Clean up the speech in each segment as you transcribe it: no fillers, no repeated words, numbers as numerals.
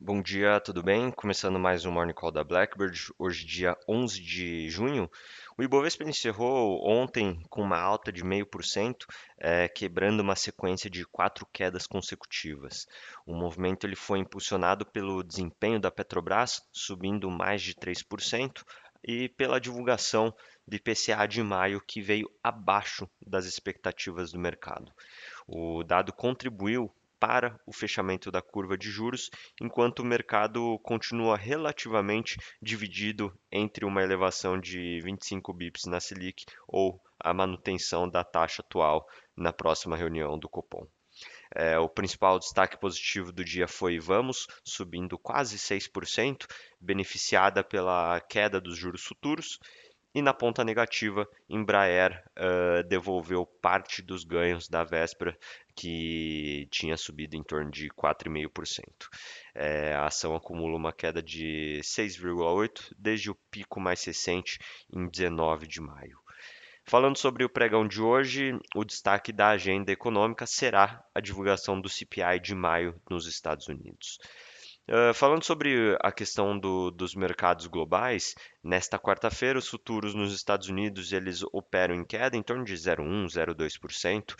Bom dia, tudo bem? Começando mais um Morning Call da Blackbird, hoje dia 11 de junho. O Ibovespa encerrou ontem com uma alta de 0,5%, quebrando uma sequência de quatro quedas consecutivas. O movimento ele foi impulsionado pelo desempenho da Petrobras, subindo mais de 3%, e pela divulgação do IPCA de maio, que veio abaixo das expectativas do mercado. O dado contribuiu para o fechamento da curva de juros, enquanto o mercado continua relativamente dividido entre uma elevação de 25 bips na Selic ou a manutenção da taxa atual na próxima reunião do Copom. O principal destaque positivo do dia foi Vamos, subindo quase 6%, beneficiada pela queda dos juros futuros, e na ponta negativa, Embraer devolveu parte dos ganhos da véspera, que tinha subido em torno de 4,5%. A ação acumula uma queda de 6,8% desde o pico mais recente, em 19 de maio. Falando sobre o pregão de hoje, o destaque da agenda econômica será a divulgação do CPI de maio nos Estados Unidos. Falando sobre a questão dos mercados globais, nesta quarta-feira os futuros nos Estados Unidos eles operam em queda em torno de 0,1, 0,2%,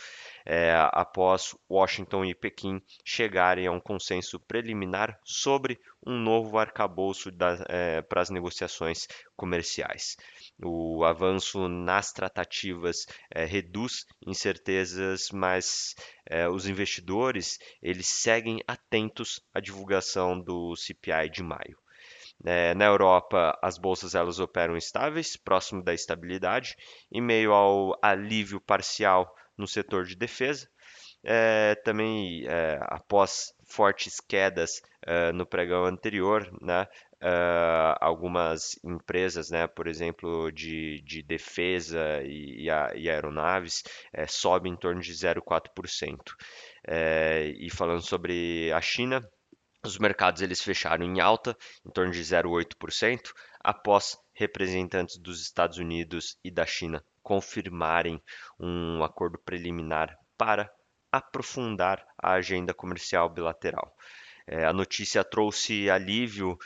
após Washington e Pequim chegarem a um consenso preliminar sobre um novo arcabouço para as negociações comerciais. O avanço nas tratativas reduz incertezas, mas os investidores eles seguem atentos à divulgação do CPI de maio. Na Europa, as bolsas elas operam estáveis, próximo da estabilidade, em meio ao alívio parcial no setor de defesa. Também, após fortes quedas no pregão anterior, né, algumas empresas, né, por exemplo, de defesa e aeronaves, sobem em torno de 0,4%. E falando sobre a China, os mercados eles fecharam em alta, em torno de 0,8%, após representantes dos Estados Unidos e da China confirmarem um acordo preliminar para aprofundar a agenda comercial bilateral. A notícia trouxe alívio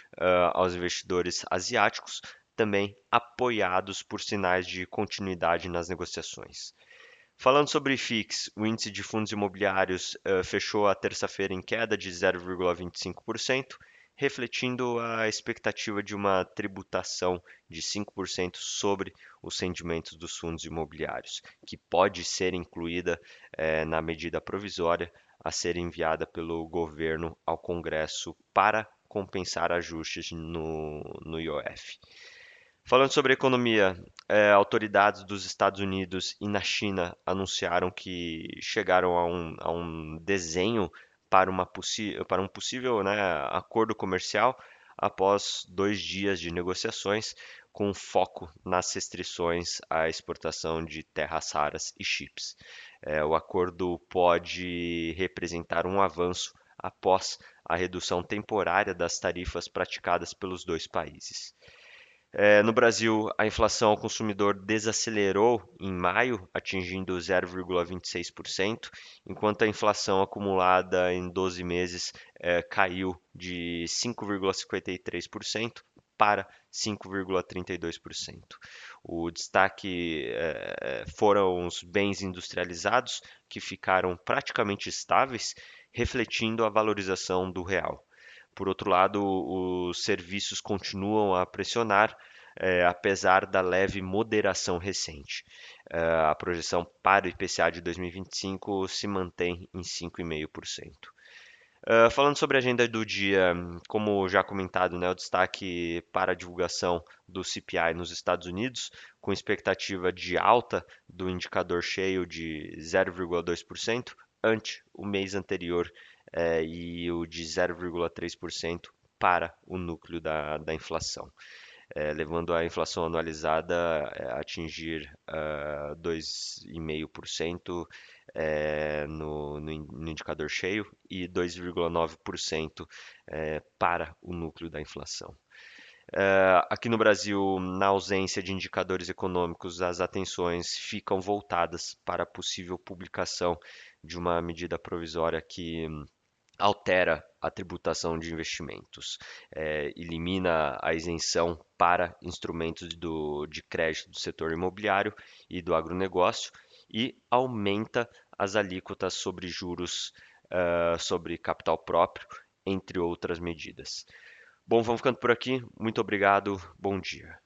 aos investidores asiáticos, também apoiados por sinais de continuidade nas negociações. Falando sobre FIX, o índice de fundos imobiliários fechou a terça-feira em queda de 0,25%, refletindo a expectativa de uma tributação de 5% sobre os rendimentos dos fundos imobiliários, que pode ser incluída na medida provisória a ser enviada pelo governo ao Congresso para compensar ajustes no IOF. Falando sobre economia, autoridades dos Estados Unidos e na China anunciaram que chegaram a um desenho para um possível, né, acordo comercial após 2 dias de negociações, com foco nas restrições à exportação de terras raras e chips. O acordo pode representar um avanço após a redução temporária das tarifas praticadas pelos dois países. No Brasil, a inflação ao consumidor desacelerou em maio, atingindo 0,26%, enquanto a inflação acumulada em 12 meses caiu de 5,53% para 5,32%. O destaque foram os bens industrializados, que ficaram praticamente estáveis, refletindo a valorização do real. Por outro lado, os serviços continuam a pressionar, apesar da leve moderação recente. A projeção para o IPCA de 2025 se mantém em 5,5%. Falando sobre a agenda do dia, como já comentado, né, o destaque para a divulgação do CPI nos Estados Unidos, com expectativa de alta do indicador cheio de 0,2% ante o mês anterior, e o de 0,3% para o núcleo da inflação, levando a inflação anualizada a atingir 2,5% no indicador cheio e 2,9% para o núcleo da inflação. Aqui no Brasil, na ausência de indicadores econômicos, as atenções ficam voltadas para a possível publicação de uma medida provisória que altera a tributação de investimentos, elimina a isenção para instrumentos de crédito do setor imobiliário e do agronegócio e aumenta as alíquotas sobre juros, sobre capital próprio, entre outras medidas. Bom, vamos ficando por aqui. Muito obrigado. Bom dia.